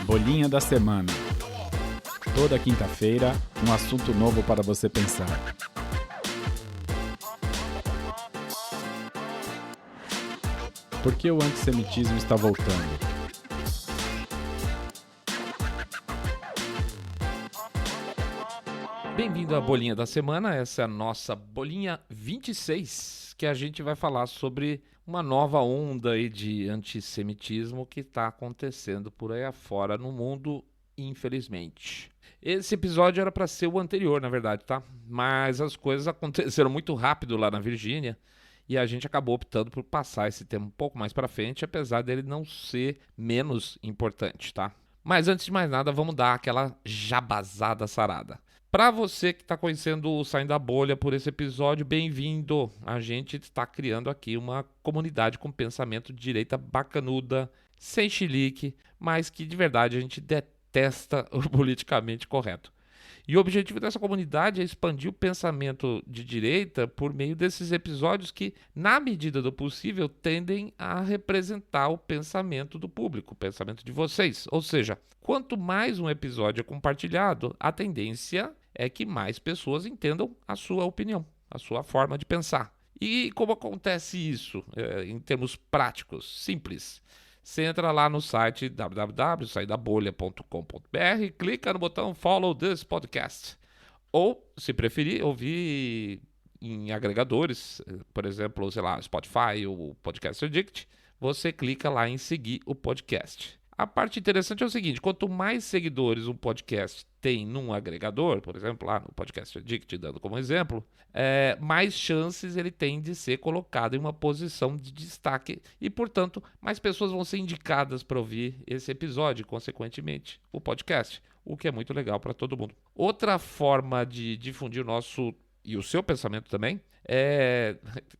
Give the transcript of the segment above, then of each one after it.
Bolinha da semana. Toda quinta-feira, um assunto novo para você pensar. Por que o antissemitismo está voltando? Bem-vindo à Bolinha da Semana, essa é a nossa Bolinha 26, que a gente vai falar sobre uma nova onda aí de antissemitismo que está acontecendo por aí afora no mundo, infelizmente. Esse episódio era para ser o anterior, na verdade, tá? Mas as coisas aconteceram muito rápido lá na Virgínia e a gente acabou optando por passar esse tema um pouco mais para frente, apesar dele não ser menos importante, tá? Mas antes de mais nada, vamos dar aquela jabazada sarada. Para você que está conhecendo o Saindo da Bolha por esse episódio, bem-vindo! A gente está criando aqui uma comunidade com pensamento de direita bacanuda, sem chilique, mas que de verdade a gente detesta o politicamente correto. E o objetivo dessa comunidade é expandir o pensamento de direita por meio desses episódios que, na medida do possível, tendem a representar o pensamento do público, o pensamento de vocês. Ou seja, quanto mais um episódio é compartilhado, a tendência é que mais pessoas entendam a sua opinião, a sua forma de pensar. E como acontece isso em termos práticos, simples? Você entra lá no site www.saidabolha.com.br, clica no botão Follow this podcast. Ou, se preferir, ouvir em agregadores, por exemplo, sei lá, Spotify ou Podcast Addict, você clica lá em seguir o podcast. A parte interessante é o seguinte, quanto mais seguidores um podcast tem num agregador, por exemplo, lá no Podcast Addict, dando como exemplo, mais chances ele tem de ser colocado em uma posição de destaque e, portanto, mais pessoas vão ser indicadas para ouvir esse episódio, consequentemente, o podcast, o que é muito legal para todo mundo. Outra forma de difundir o nosso e o seu pensamento também,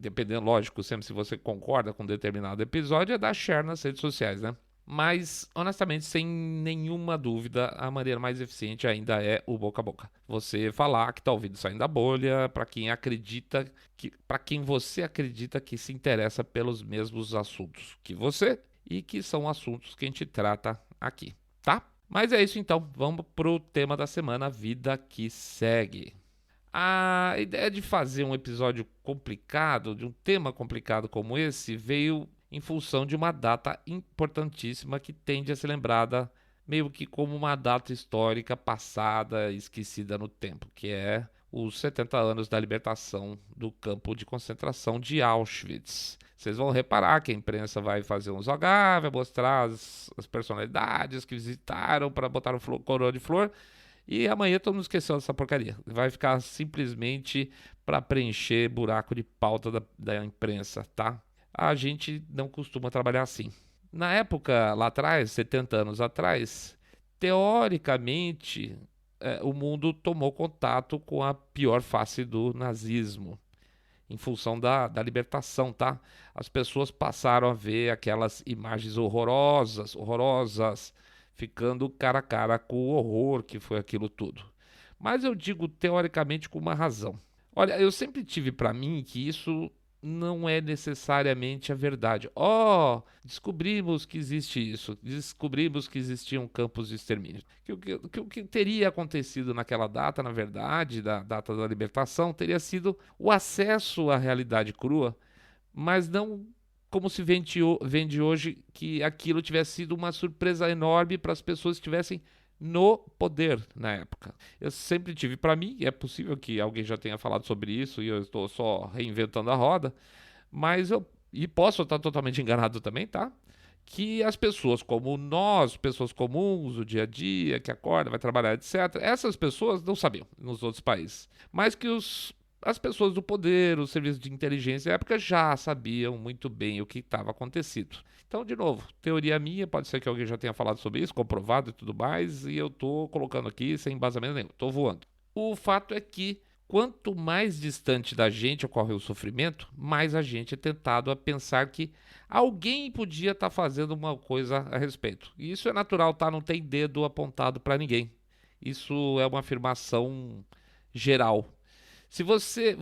dependendo, lógico, sempre se você concorda com determinado episódio, é dar share nas redes sociais, né? Mas, honestamente, sem nenhuma dúvida, a maneira mais eficiente ainda é o boca a boca. Você falar que está ouvindo Saindo da Bolha para quem acredita, para quem você acredita que se interessa pelos mesmos assuntos que você e que são assuntos que a gente trata aqui, tá? Mas é isso então, vamos pro tema da semana, vida que segue. A ideia de fazer um episódio complicado, de um tema complicado como esse, veio em função de uma data importantíssima que tende a ser lembrada meio que como uma data histórica passada, esquecida no tempo, que é os 70 anos da libertação do campo de concentração de Auschwitz. Vocês vão reparar que a imprensa vai fazer um zogar, vai mostrar as personalidades que visitaram para botar um coroa de flor, e amanhã todo mundo esqueceu dessa porcaria. Vai ficar simplesmente para preencher buraco de pauta da imprensa, tá? A gente não costuma trabalhar assim. Na época, lá atrás, 70 anos atrás, teoricamente, o mundo tomou contato com a pior face do nazismo, em função da libertação, tá? As pessoas passaram a ver aquelas imagens horrorosas, ficando cara a cara com o horror que foi aquilo tudo. Mas eu digo teoricamente com uma razão. Olha, eu sempre tive para mim que isso não é necessariamente a verdade. Descobrimos que existe isso, descobrimos que existiam campos de extermínio. O que teria acontecido naquela data, na verdade, da data da libertação, teria sido o acesso à realidade crua, mas não como se vende hoje, que aquilo tivesse sido uma surpresa enorme para as pessoas que estivessem no poder na época. Eu sempre tive para mim, é possível que alguém já tenha falado sobre isso e eu estou só reinventando a roda, mas posso estar totalmente enganado também, tá? Que as pessoas como nós, pessoas comuns, o dia a dia, que acorda, vai trabalhar, etc., essas pessoas não sabiam nos outros países, mas que as pessoas do poder, os serviços de inteligência da época já sabiam muito bem o que estava acontecendo. Então, de novo, teoria minha, pode ser que alguém já tenha falado sobre isso, comprovado e tudo mais, e eu estou colocando aqui sem embasamento nenhum, estou voando. O fato é que quanto mais distante da gente ocorre o sofrimento, mais a gente é tentado a pensar que alguém podia estar fazendo uma coisa a respeito. E isso é natural, tá? Não tem dedo apontado para ninguém. Isso é uma afirmação geral. Se você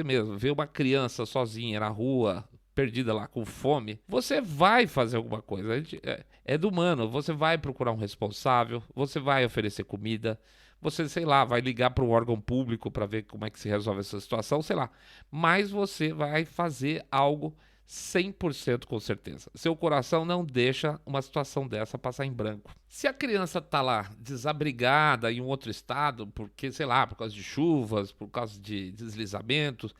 mesmo vê uma criança sozinha na rua, perdida lá com fome, você vai fazer alguma coisa. É do humano. Você vai procurar um responsável, você vai oferecer comida, você, sei lá, vai ligar para um órgão público para ver como é que se resolve essa situação, sei lá. Mas você vai fazer algo 100% com certeza. Seu coração não deixa uma situação dessa passar em branco. Se a criança tá lá desabrigada em um outro estado, porque, sei lá, por causa de chuvas, por causa de deslizamentos,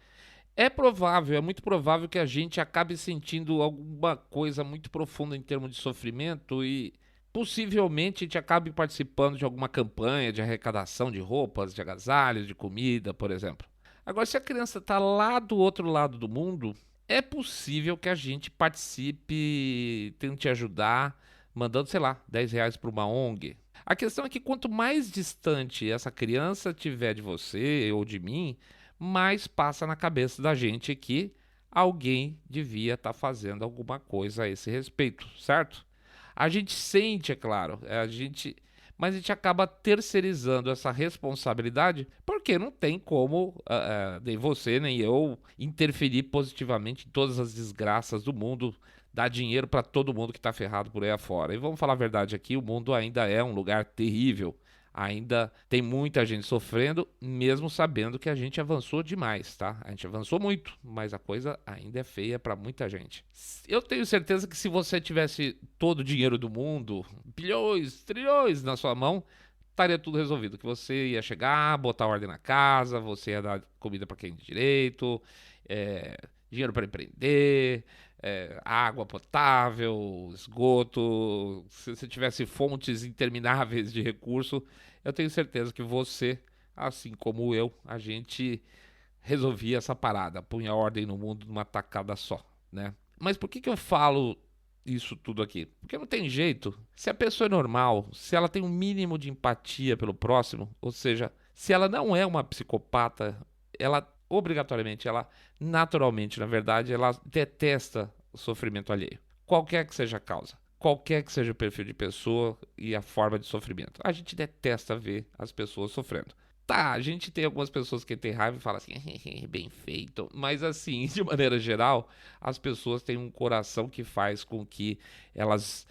é provável, é muito provável que a gente acabe sentindo alguma coisa muito profunda em termos de sofrimento e possivelmente a gente acabe participando de alguma campanha de arrecadação de roupas, de agasalhos, de comida, por exemplo. Agora, se a criança está lá do outro lado do mundo, é possível que a gente participe, tente ajudar, mandando, sei lá, R$ 10 para uma ONG. A questão é que quanto mais distante essa criança tiver de você ou de mim, mais passa na cabeça da gente que alguém devia estar fazendo alguma coisa a esse respeito, certo? A gente sente, é claro, mas a gente acaba terceirizando essa responsabilidade porque não tem como nem você nem eu interferir positivamente em todas as desgraças do mundo, dar dinheiro para todo mundo que está ferrado por aí afora. E vamos falar a verdade aqui, o mundo ainda é um lugar terrível. Ainda tem muita gente sofrendo, mesmo sabendo que a gente avançou demais, tá? A gente avançou muito, mas a coisa ainda é feia para muita gente. Eu tenho certeza que se você tivesse todo o dinheiro do mundo, bilhões, trilhões na sua mão, estaria tudo resolvido. Que você ia chegar, botar ordem na casa, você ia dar comida para quem tem direito, dinheiro para empreender, água potável, esgoto. Se você tivesse fontes intermináveis de recurso, eu tenho certeza que você, assim como eu, a gente resolvia essa parada, punha ordem no mundo numa tacada só, né? Mas por que eu falo isso tudo aqui? Porque não tem jeito. Se a pessoa é normal, se ela tem um mínimo de empatia pelo próximo, ou seja, se ela não é uma psicopata, ela obrigatoriamente, ela naturalmente, na verdade, ela detesta o sofrimento alheio. Qualquer que seja a causa, qualquer que seja o perfil de pessoa e a forma de sofrimento. A gente detesta ver as pessoas sofrendo. Tá, a gente tem algumas pessoas que tem raiva e fala assim, bem feito. Mas assim, de maneira geral, as pessoas têm um coração que faz com que elas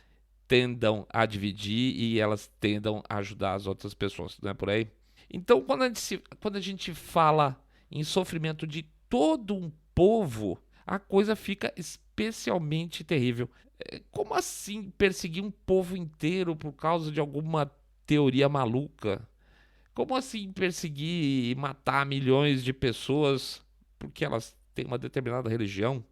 tendam a dividir e elas tendam a ajudar as outras pessoas, não é por aí? Então, quando a gente fala em sofrimento de todo um povo, a coisa fica especialmente terrível. Como assim perseguir um povo inteiro por causa de alguma teoria maluca? Como assim perseguir e matar milhões de pessoas porque elas têm uma determinada religião?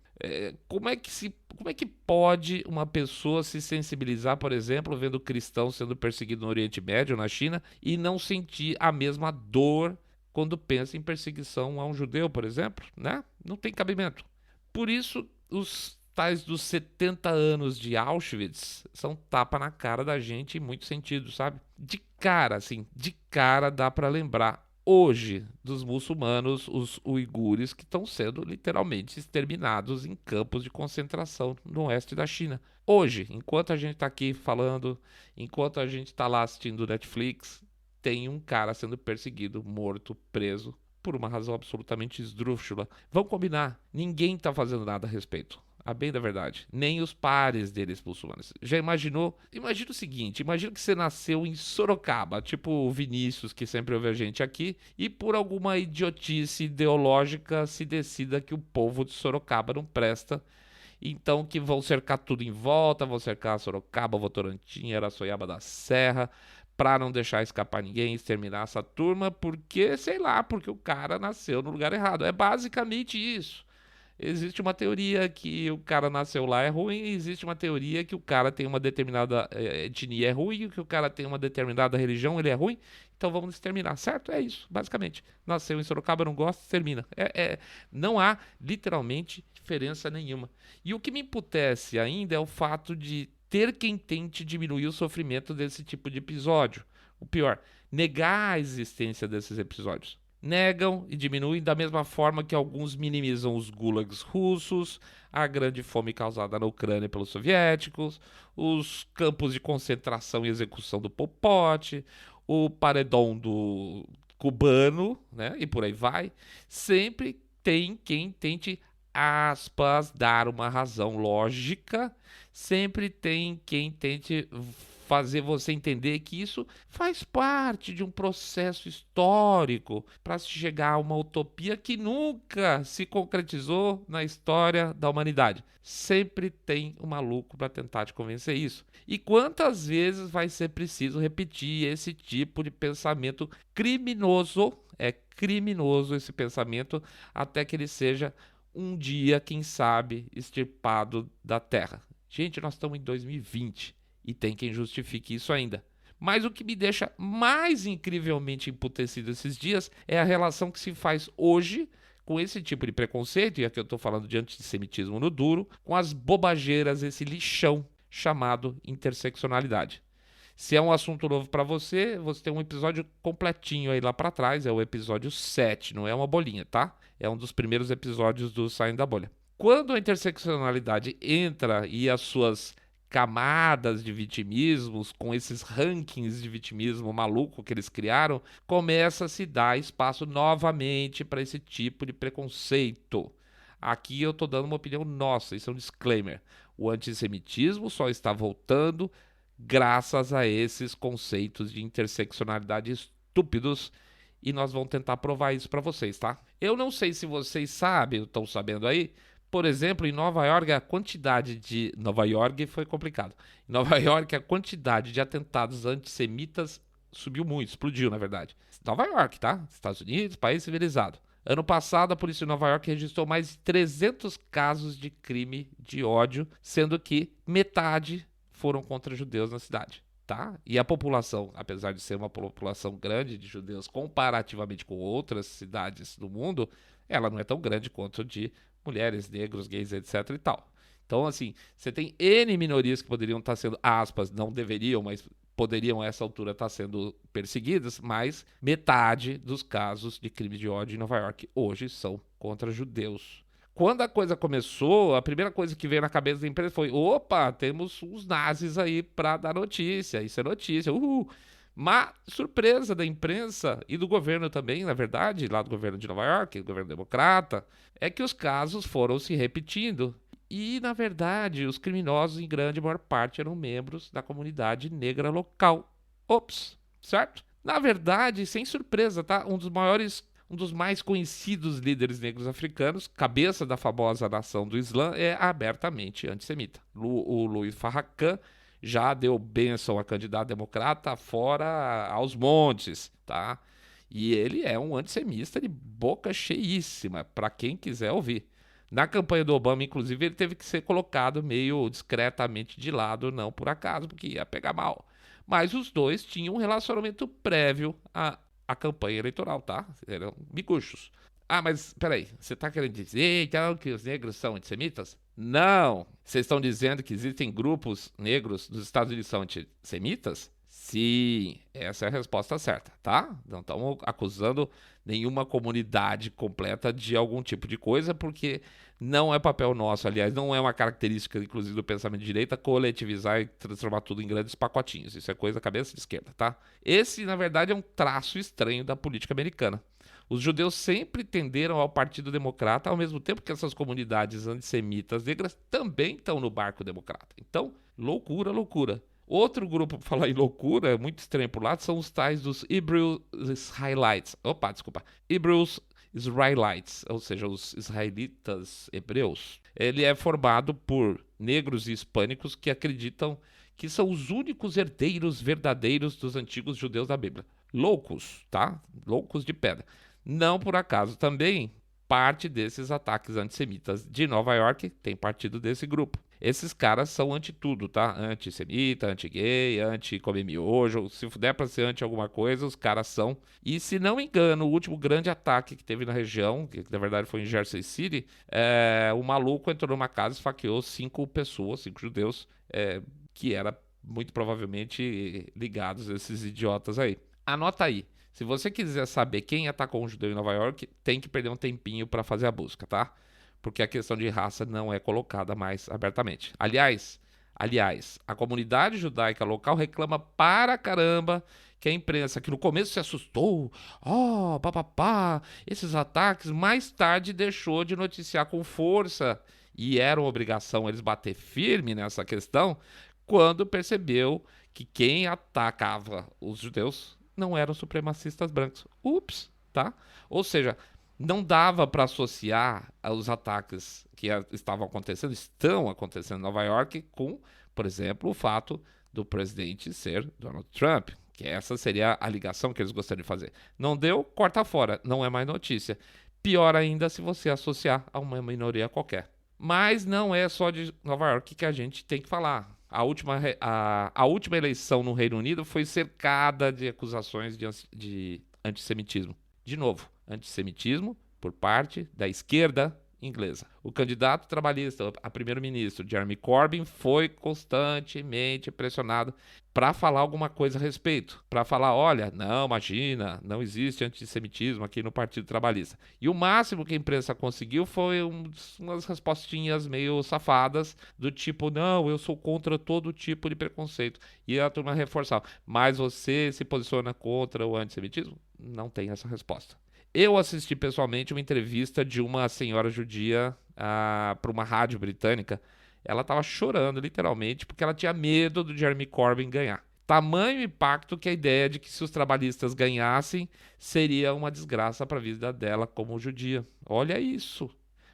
Como é que pode uma pessoa se sensibilizar, por exemplo, vendo cristãos sendo perseguidos no Oriente Médio, na China, e não sentir a mesma dor quando pensa em perseguição a um judeu, por exemplo, né? Não tem cabimento. Por isso, os tais dos 70 anos de Auschwitz são tapa na cara da gente em muitos sentidos, sabe? De cara, assim, de cara dá pra lembrar hoje dos muçulmanos, os uigures, que estão sendo literalmente exterminados em campos de concentração no oeste da China. Hoje, enquanto a gente tá aqui falando, enquanto a gente tá lá assistindo Netflix, tem um cara sendo perseguido, morto, preso, por uma razão absolutamente esdrúxula. Vamos combinar, ninguém tá fazendo nada a respeito. A bem da verdade, nem os pares deles muçulmanos. Já imaginou? Imagina o seguinte, imagina que você nasceu em Sorocaba, tipo o Vinícius, que sempre ouve a gente aqui, e por alguma idiotice ideológica se decida que o povo de Sorocaba não presta, então que vão cercar tudo em volta, vão cercar Sorocaba, Votorantim, Araçoiaba da Serra, pra não deixar escapar ninguém, exterminar essa turma, porque, sei lá, porque o cara nasceu no lugar errado. É basicamente isso. Existe uma teoria que o cara nasceu lá é ruim, e existe uma teoria que o cara tem uma determinada etnia é ruim, que o cara tem uma determinada religião, ele é ruim, então vamos exterminar, certo? É isso, basicamente. Nasceu em Sorocaba, não gosta, extermina. Não há, literalmente, diferença nenhuma. E o que me emputece ainda é o fato de ter quem tente diminuir o sofrimento desse tipo de episódio. O pior, negar a existência desses episódios. Negam e diminuem da mesma forma que alguns minimizam os gulags russos, a grande fome causada na Ucrânia pelos soviéticos, os campos de concentração e execução do Pol Pot, o paredão do cubano, né? E por aí vai. Sempre tem quem tente aspas, dar uma razão lógica, sempre tem quem tente fazer você entender que isso faz parte de um processo histórico para se chegar a uma utopia que nunca se concretizou na história da humanidade. Sempre tem um maluco para tentar te convencer isso. E quantas vezes vai ser preciso repetir esse tipo de pensamento criminoso? É criminoso esse pensamento até que ele seja um dia, quem sabe, extirpado da Terra. Gente, nós estamos em 2020 e tem quem justifique isso ainda. Mas o que me deixa mais incrivelmente emputecido esses dias é a relação que se faz hoje com esse tipo de preconceito, e aqui eu estou falando de antissemitismo no duro, com as bobageiras, esse lixão chamado interseccionalidade. Se é um assunto novo para você, você tem um episódio completinho aí lá para trás, é o episódio 7, não é uma bolinha, tá? É um dos primeiros episódios do Saindo da Bolha. Quando a interseccionalidade entra e as suas camadas de vitimismos, com esses rankings de vitimismo maluco que eles criaram, começa a se dar espaço novamente para esse tipo de preconceito. Aqui eu estou dando uma opinião nossa, isso é um disclaimer. O antissemitismo só está voltando graças a esses conceitos de interseccionalidade estúpidos e nós vamos tentar provar isso para vocês, tá? Eu não sei se vocês sabem, estão sabendo aí, por exemplo, em Nova York, a quantidade de... Nova York foi complicado. Em Nova York, a quantidade de atentados antissemitas subiu muito, explodiu, na verdade. Nova York, tá? Estados Unidos, país civilizado. Ano passado, a polícia de Nova York registrou mais de 300 casos de crime de ódio, sendo que metade foram contra judeus na cidade, tá? E a população, apesar de ser uma população grande de judeus comparativamente com outras cidades do mundo, ela não é tão grande quanto de mulheres, negros, gays, etc e tal. Então, assim, você tem N minorias que poderiam estar sendo, aspas, não deveriam, mas poderiam a essa altura estar sendo perseguidas, mas metade dos casos de crime de ódio em Nova York hoje são contra judeus. Quando a coisa começou, a primeira coisa que veio na cabeça da empresa foi: opa, temos uns nazis aí para dar notícia, isso é notícia, uhul. Mas surpresa da imprensa e do governo também, na verdade, lá do governo de Nova York, do governo democrata, é que os casos foram se repetindo. E, na verdade, os criminosos, em grande maior parte, eram membros da comunidade negra local. Ops, certo? Na verdade, sem surpresa, tá? Um dos mais conhecidos líderes negros africanos, cabeça da famosa nação do Islã, é abertamente antissemita. O Louis Farrakhan já deu bênção a candidato democrata fora aos montes, tá? E ele é um antissemita de boca cheíssima, para quem quiser ouvir. Na campanha do Obama, inclusive, ele teve que ser colocado meio discretamente de lado, não por acaso, porque ia pegar mal. Mas os dois tinham um relacionamento prévio à campanha eleitoral, tá? Eram miguxos. Ah, mas peraí, você tá querendo dizer então que os negros são antissemitas? Não! Vocês estão dizendo que existem grupos negros dos Estados Unidos que são antissemitas? Sim, essa é a resposta certa, tá? Não estamos acusando nenhuma comunidade completa de algum tipo de coisa, porque não é papel nosso, aliás, não é uma característica, inclusive, do pensamento de direita, coletivizar e transformar tudo em grandes pacotinhos. Isso é coisa da cabeça de esquerda, tá? Esse, na verdade, é um traço estranho da política americana. Os judeus sempre tenderam ao Partido Democrata, ao mesmo tempo que essas comunidades antissemitas negras também estão no barco democrata. Então, loucura, loucura. Outro grupo, para falar em loucura, muito estranho por lá, são os tais dos Hebrew Israelites. Opa, desculpa. Hebrews Israelites, ou seja, os israelitas hebreus. Ele é formado por negros e hispânicos que acreditam que são os únicos herdeiros verdadeiros dos antigos judeus da Bíblia. Loucos, tá? Loucos de pedra. Não por acaso também, parte desses ataques antissemitas de Nova York tem partido desse grupo. Esses caras são anti-tudo, tá? Antissemita, anti-gay, anti-comer miojo. Se der pra ser anti alguma coisa, os caras são. E se não me engano, o último grande ataque que teve na região, que na verdade foi em Jersey City, o maluco entrou numa casa e esfaqueou 5 pessoas, 5 judeus, que era muito provavelmente ligados a esses idiotas aí. Anota aí. Se você quiser saber quem atacou um judeu em Nova York, tem que perder um tempinho para fazer a busca, tá? Porque a questão de raça não é colocada mais abertamente. Aliás, Aliás, a comunidade judaica local reclama para caramba que a imprensa, que no começo se assustou, papapá, esses ataques, mais tarde deixou de noticiar com força, e era uma obrigação eles bater firme nessa questão, quando percebeu que quem atacava os judeus não eram supremacistas brancos. Ups, tá? Ou seja, não dava para associar os ataques que estão acontecendo em Nova York com, por exemplo, o fato do presidente ser Donald Trump, que essa seria a ligação que eles gostariam de fazer. Não deu, corta fora, não é mais notícia. Pior ainda se você associar a uma minoria qualquer. Mas não é só de Nova York que a gente tem que falar. A última eleição no Reino Unido foi cercada de acusações de antissemitismo. De novo, antissemitismo por parte da esquerda inglesa. O candidato trabalhista a primeiro-ministro, Jeremy Corbyn, foi constantemente pressionado para falar alguma coisa a respeito. Para falar, olha, não, imagina, não existe antissemitismo aqui no Partido Trabalhista. E o máximo que a imprensa conseguiu foi umas respostinhas meio safadas, do tipo, não, eu sou contra todo tipo de preconceito. E a turma reforçava, mas você se posiciona contra o antissemitismo? Não tem essa resposta. Eu assisti pessoalmente uma entrevista de uma senhora judia para uma rádio britânica. Ela estava chorando, literalmente, porque ela tinha medo do Jeremy Corbyn ganhar. Tamanho impacto que a ideia de que se os trabalhistas ganhassem, seria uma desgraça para a vida dela como judia. Olha isso.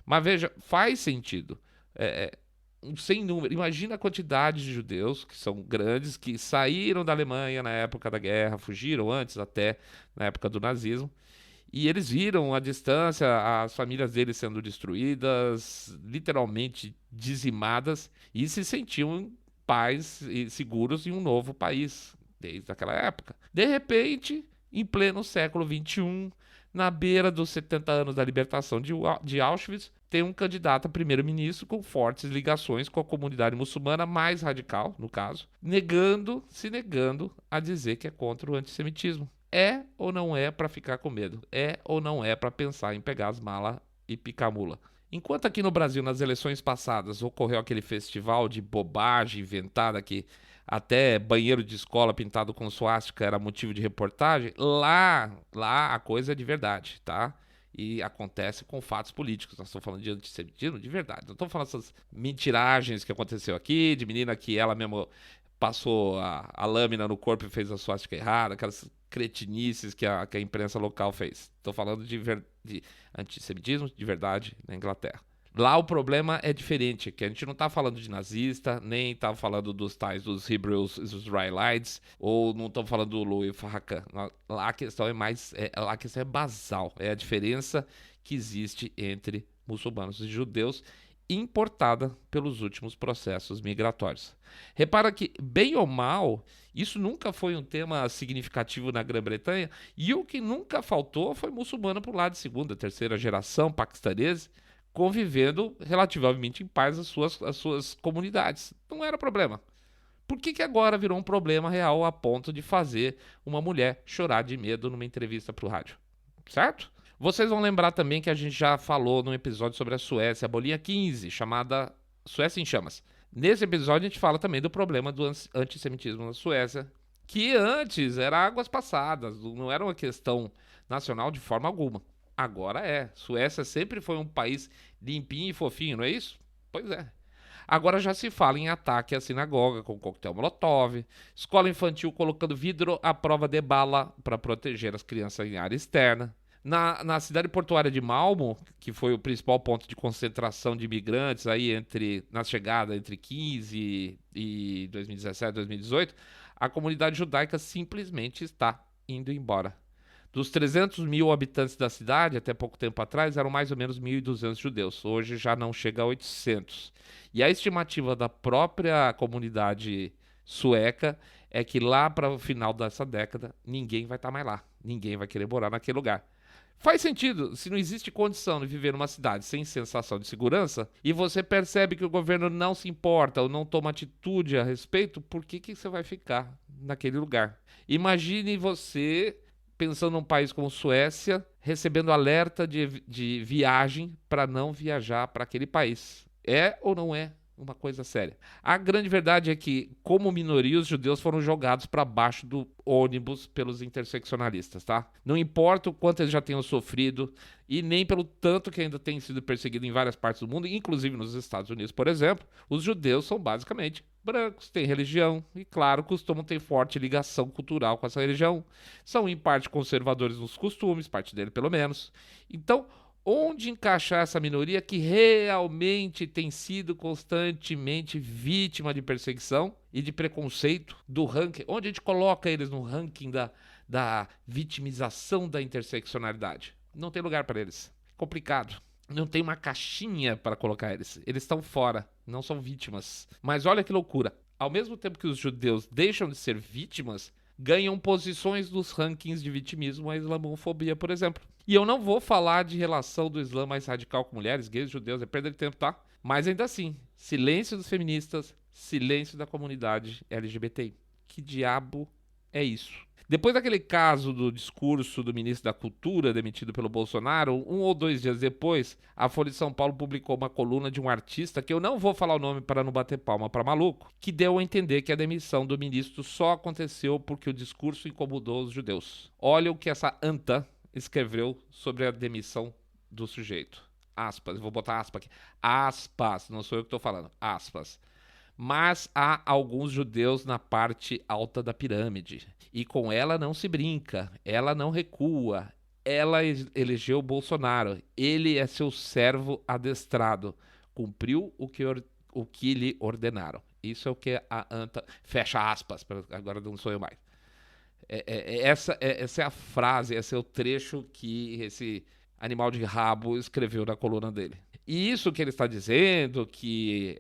Mas veja, faz sentido. Sem número. Imagina a quantidade de judeus, que são grandes, que saíram da Alemanha na época da guerra, fugiram antes até, na época do nazismo. E eles viram à distância as famílias deles sendo destruídas, literalmente dizimadas, e se sentiam em paz e seguros em um novo país, desde aquela época. De repente, em pleno século XXI, na beira dos 70 anos da libertação de Auschwitz, tem um candidato a primeiro-ministro com fortes ligações com a comunidade muçulmana mais radical, no caso, se negando a dizer que é contra o antissemitismo. É ou não é para ficar com medo? É ou não é para pensar em pegar as malas e picar a mula? Enquanto aqui no Brasil, nas eleições passadas, ocorreu aquele festival de bobagem inventada que até banheiro de escola pintado com suástica era motivo de reportagem, lá a coisa é de verdade, tá? E acontece com fatos políticos. Nós estamos falando de antissemitismo de verdade. Não estamos falando dessas mentiragens que aconteceu aqui, de menina que ela mesmo passou a lâmina no corpo e fez a suástica errada, aquelas cretinices que a imprensa local fez. Estou falando de antissemitismo de verdade na Inglaterra. Lá o problema é diferente, que a gente não está falando de nazista, nem está falando dos tais dos Hebrews Israelites, ou não estamos falando do Louis Farrakhan. Lá a questão a questão é basal, é a diferença que existe entre muçulmanos e judeus, importada pelos últimos processos migratórios. Repara que, bem ou mal, isso nunca foi um tema significativo na Grã-Bretanha, e o que nunca faltou foi muçulmano para o lado de segunda, terceira geração, paquistanês, convivendo relativamente em paz as suas comunidades. Não era problema. Por que agora virou um problema real a ponto de fazer uma mulher chorar de medo numa entrevista para o rádio? Certo? Vocês vão lembrar também que a gente já falou num episódio sobre a Suécia, a bolinha 15, chamada Suécia em Chamas. Nesse episódio a gente fala também do problema do antissemitismo na Suécia, que antes era águas passadas, não era uma questão nacional de forma alguma. Agora é. Suécia sempre foi um país limpinho e fofinho, não é isso? Pois é. Agora já se fala em ataque à sinagoga com coquetel Molotov, escola infantil colocando vidro à prova de bala para proteger as crianças em área externa. Na cidade portuária de Malmö, que foi o principal ponto de concentração de imigrantes aí na chegada entre 15 e 2017, 2018, a comunidade judaica simplesmente está indo embora. Dos 300 mil habitantes da cidade, até pouco tempo atrás, eram mais ou menos 1.200 judeus. Hoje já não chega a 800. E a estimativa da própria comunidade sueca é que lá para o final dessa década, ninguém vai estar mais lá. Ninguém vai querer morar naquele lugar. Faz sentido, se não existe condição de viver numa cidade sem sensação de segurança, e você percebe que o governo não se importa ou não toma atitude a respeito, por que você vai ficar naquele lugar? Imagine você, pensando num país como Suécia, recebendo alerta de viagem para não viajar para aquele país. É ou não é Uma coisa séria. A grande verdade é que, como minoria, os judeus foram jogados para baixo do ônibus pelos interseccionalistas, tá? Não importa o quanto eles já tenham sofrido e nem pelo tanto que ainda têm sido perseguidos em várias partes do mundo, inclusive nos Estados Unidos, por exemplo, os judeus são basicamente brancos, têm religião e, claro, costumam ter forte ligação cultural com essa religião. São, em parte, conservadores nos costumes, parte dele pelo menos. Então, onde encaixar essa minoria que realmente tem sido constantemente vítima de perseguição e de preconceito do ranking? Onde a gente coloca eles no ranking da vitimização da interseccionalidade? Não tem lugar para eles. Complicado. Não tem uma caixinha para colocar eles. Eles estão fora, não são vítimas. Mas olha que loucura. Ao mesmo tempo que os judeus deixam de ser vítimas, ganham posições nos rankings de vitimismo a islamofobia, por exemplo. E eu não vou falar de relação do Islã mais radical com mulheres, gays, judeus, é perda de tempo, tá? Mas ainda assim, silêncio dos feministas, silêncio da comunidade LGBTI. Que diabo é isso? Depois daquele caso do discurso do ministro da Cultura demitido pelo Bolsonaro, 1 ou 2 dias depois, a Folha de São Paulo publicou uma coluna de um artista, que eu não vou falar o nome para não bater palma para maluco, que deu a entender que a demissão do ministro só aconteceu porque o discurso incomodou os judeus. Olha o que essa anta escreveu sobre a demissão do sujeito. Aspas, vou botar aspas aqui. Aspas, não sou eu que estou falando. Aspas. Mas há alguns judeus na parte alta da pirâmide. E com ela não se brinca, ela não recua. Ela elegeu Bolsonaro. Ele é seu servo adestrado. Cumpriu o que lhe ordenaram. Isso é o que a anta... Fecha aspas, agora não sou eu mais. Essa é a frase, esse é o trecho que esse animal de rabo escreveu na coluna dele. E isso que ele está dizendo, que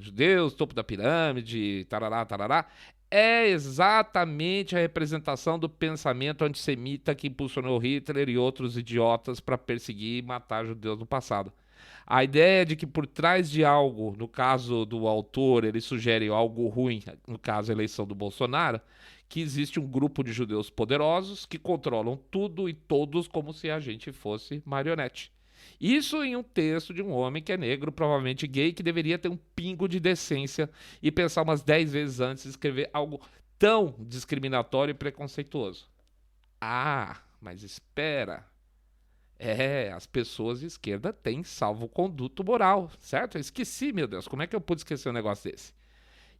judeus, topo da pirâmide, tarará, tarará, é exatamente a representação do pensamento antissemita que impulsionou Hitler e outros idiotas para perseguir e matar judeus no passado. A ideia de que por trás de algo, no caso do autor, ele sugere algo ruim, no caso a eleição do Bolsonaro, que existe um grupo de judeus poderosos que controlam tudo e todos como se a gente fosse marionete. Isso em um texto de um homem que é negro, provavelmente gay, que deveria ter um pingo de decência e pensar umas 10 vezes antes de escrever algo tão discriminatório e preconceituoso. Ah, mas espera. As pessoas de esquerda têm salvo-conduto moral, certo? Eu esqueci, meu Deus, como é que eu pude esquecer um negócio desse?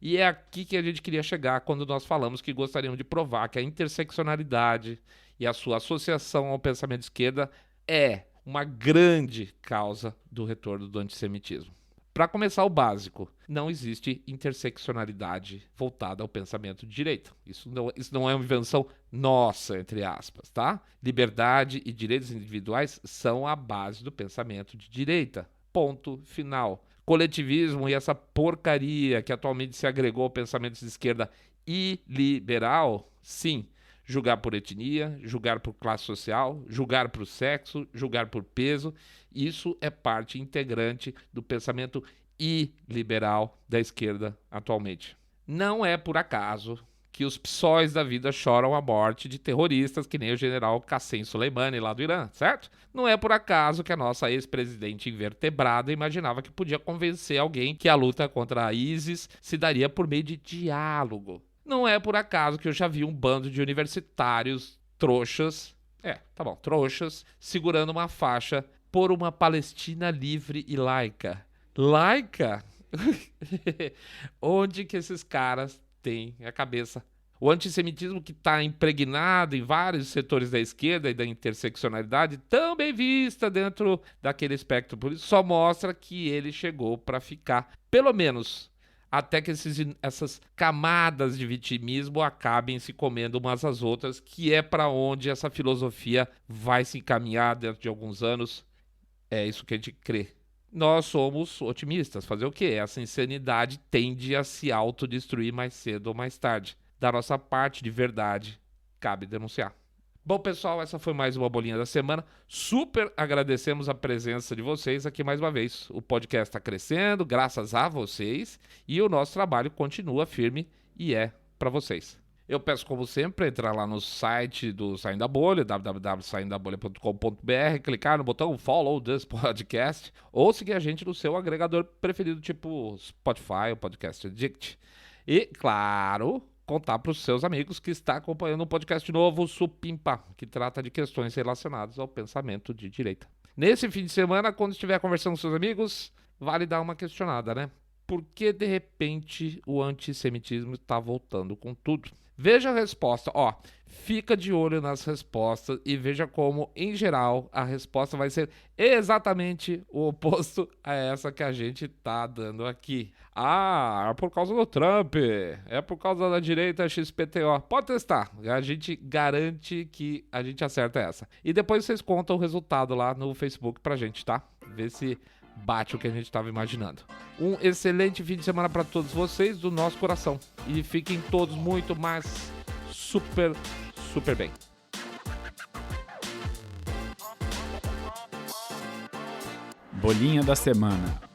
E é aqui que a gente queria chegar quando nós falamos que gostaríamos de provar que a interseccionalidade e a sua associação ao pensamento de esquerda é uma grande causa do retorno do antissemitismo. Para começar o básico, não existe interseccionalidade voltada ao pensamento de direita. Isso não é uma invenção nossa, entre aspas, tá? Liberdade e direitos individuais são a base do pensamento de direita. Ponto final. Coletivismo e essa porcaria que atualmente se agregou ao pensamento de esquerda iliberal, sim. Julgar por etnia, julgar por classe social, julgar por sexo, julgar por peso. Isso é parte integrante do pensamento iliberal da esquerda atualmente. Não é por acaso que os psóis da vida choram a morte de terroristas que nem o general Qassem Soleimani lá do Irã, certo? Não é por acaso que a nossa ex-presidente invertebrada imaginava que podia convencer alguém que a luta contra a ISIS se daria por meio de diálogo. Não é por acaso que eu já vi um bando de universitários trouxas, trouxas, segurando uma faixa por uma Palestina livre e laica. Laica? Onde que esses caras têm a cabeça? O antissemitismo que está impregnado em vários setores da esquerda e da interseccionalidade, tão bem vista dentro daquele espectro político, só mostra que ele chegou para ficar, pelo menos até que essas camadas de vitimismo acabem se comendo umas às outras, que é para onde essa filosofia vai se encaminhar dentro de alguns anos. É isso que a gente crê. Nós somos otimistas. Fazer o quê? Essa insanidade tende a se autodestruir mais cedo ou mais tarde. Da nossa parte, de verdade, cabe denunciar. Bom, pessoal, essa foi mais uma bolinha da semana. Super agradecemos a presença de vocês aqui mais uma vez. O podcast está crescendo, graças a vocês, e o nosso trabalho continua firme e é para vocês. Eu peço, como sempre, entrar lá no site do Saindo da Bolha, www.saindodabolha.com.br, clicar no botão Follow This Podcast, ou seguir a gente no seu agregador preferido, tipo Spotify ou Podcast Addict. E, claro, contar para os seus amigos que está acompanhando um podcast novo, Supimpa, que trata de questões relacionadas ao pensamento de direita. Nesse fim de semana, quando estiver conversando com seus amigos, vale dar uma questionada, né? Por que, de repente, o antissemitismo está voltando com tudo? Veja a resposta, fica de olho nas respostas e veja como, em geral, a resposta vai ser exatamente o oposto a essa que a gente tá dando aqui. É por causa do Trump, é por causa da direita XPTO. Pode testar, a gente garante que a gente acerta essa. E depois vocês contam o resultado lá no Facebook pra gente, tá? Vê se bate o que a gente estava imaginando. Um excelente fim de semana para todos vocês, do nosso coração. E fiquem todos muito mais super bem. Bolinha da semana.